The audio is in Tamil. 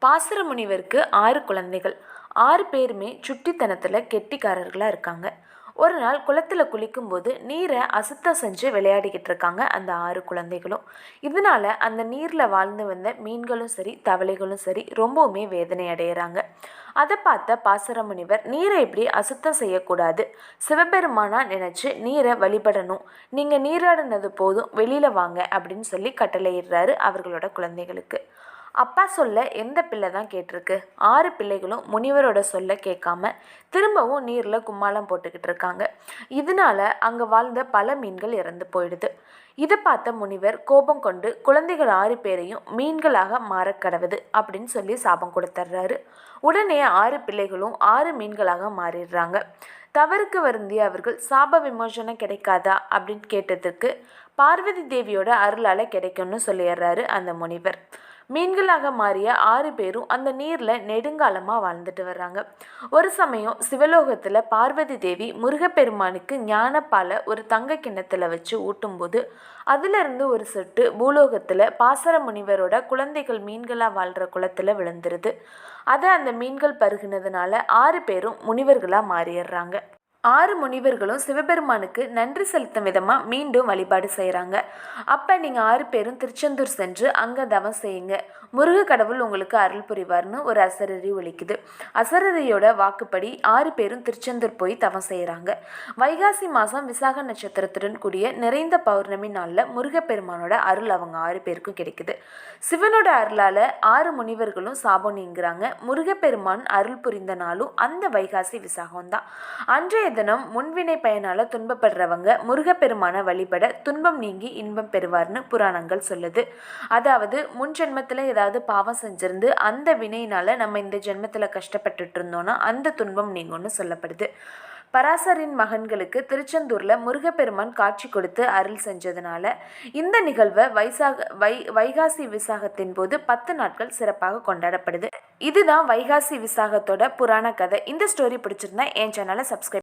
பாசுர முனிவருக்கு 6 குழந்தைகள். 6 பேருமே சுட்டித்தனத்தில் கெட்டிக்காரர்களாக இருக்காங்க. ஒரு நாள் குளத்தில் குளிக்கும்போது நீரை அசுத்தம் செஞ்சு விளையாடிக்கிட்டு இருக்காங்க அந்த 6 குழந்தைகளும். இதனால அந்த நீரில் வாழ்ந்து வந்த மீன்களும் சரி தவளைகளும் சரி ரொம்பவுமே வேதனை அடைகிறாங்க. அதை பார்த்த பாசுர முனிவர் நீரை இப்படி அசுத்தம் செய்யக்கூடாது, சிவபெருமானா நினச்சி நீரை வழிபடணும், நீங்கள் நீராடினது போதும் வெளியில் வாங்க அப்படின்னு சொல்லி கட்டளையிடுறாரு அவர்களோட குழந்தைகளுக்கு. அப்பா சொல்ல எந்த பிள்ளை தான் கேட்டிருக்கு? 6 பிள்ளைகளும் முனிவரோட சொல்ல கேட்காம திரும்பவும் நீரில் கும்மாளம் போட்டுக்கிட்டு இருக்காங்க. இதனால அங்கே வாழ்ந்த பல மீன்கள் இறந்து போயிடுது. இதை பார்த்த முனிவர் கோபம் கொண்டு குழந்தைகள் 6 பேரையும் மீன்களாக மாறக்கடவுது அப்படின்னு சொல்லி சாபம் கொடுத்துட்றாரு. உடனே 6 பிள்ளைகளும் 6 மீன்களாக மாறிடுறாங்க. தவறுக்கு வருந்திய அவர்கள் சாப விமோசனம் கிடைக்காதா அப்படின்னு கேட்டதுக்கு பார்வதி தேவியோட அருளால் கிடைக்கும்னு சொல்லிடுறாரு அந்த முனிவர். மீன்களாக மாறிய 6 பேரும் அந்த நீரில் நெடுங்காலமாக வாழ்ந்துட்டு வர்றாங்க. ஒரு சமயம் சிவலோகத்தில் பார்வதி தேவி முருகப்பெருமானுக்கு ஞானப்பாலை ஒரு தங்க கிண்ணத்தில் வச்சு ஊட்டும்போது அதிலிருந்து ஒரு சொட்டு பூலோகத்தில் பாசர முனிவரோட குழந்தைகள் மீன்களாக வாழ்கிற குளத்தில் விழுந்துருது. அதை அந்த மீன்கள் பருகினதுனால 6 பேரும் முனிவர்களாக மாறிடுறாங்க. 6 முனிவர்களும் சிவபெருமானுக்கு நன்றி செலுத்தும் விதமாக மீண்டும் வழிபாடு செய்கிறாங்க. அப்போ நீங்கள் 6 பேரும் திருச்செந்தூர் சென்று அங்கே தவம் செய்யுங்க, முருக கடவுள் உங்களுக்கு அருள் புரிவார்னு ஒரு அசரறி ஒலிக்குது. அசரறியோட வாக்குப்படி 6 பேரும் திருச்செந்தூர் போய் தவம் செய்கிறாங்க. வைகாசி மாதம் விசாக நட்சத்திரத்துடன் கூடிய நிறைந்த பௌர்ணமி நாளில் முருகப்பெருமானோட அருள் அவங்க 6 பேருக்கும் கிடைக்குது. சிவனோட அருளால் 6 முனிவர்களும் சாபம் நீங்கிறாங்க. முருகப்பெருமான் அருள் புரிந்த நாளும் அந்த வைகாசி விசாகம் தான். அன்றைய தினம் முன்வினை பயனால துன்பப்படுறவங்க முருகப்பெருமான வழிபட துன்பம் நீங்கி இன்பம் பெறுவார்னு புராணங்கள் சொல்லுது. அதாவது முன் ஜென்மத்தில் ஏதாவது பாவம் செஞ்சிருந்து அந்த வினையினால நம்ம இந்த ஜென்மத்தில் கஷ்டப்பட்டுட்டு இருந்தோம்னா அந்த துன்பம் நீங்கும்னு சொல்லப்படுது. பராசரின் மகன்களுக்கு திருச்செந்தூரில் முருகப்பெருமான் காட்சி கொடுத்து அருள் செஞ்சதுனால இந்த நிகழ்வை வைகாசி விசாகத்தின் போது 10 நாட்கள் சிறப்பாக கொண்டாடப்படுது. இதுதான் வைகாசி விசாகத்தோட புராண கதை. இந்த ஸ்டோரி பிடிச்சிருந்தா என் சேனலை சப்ஸ்கிரைப்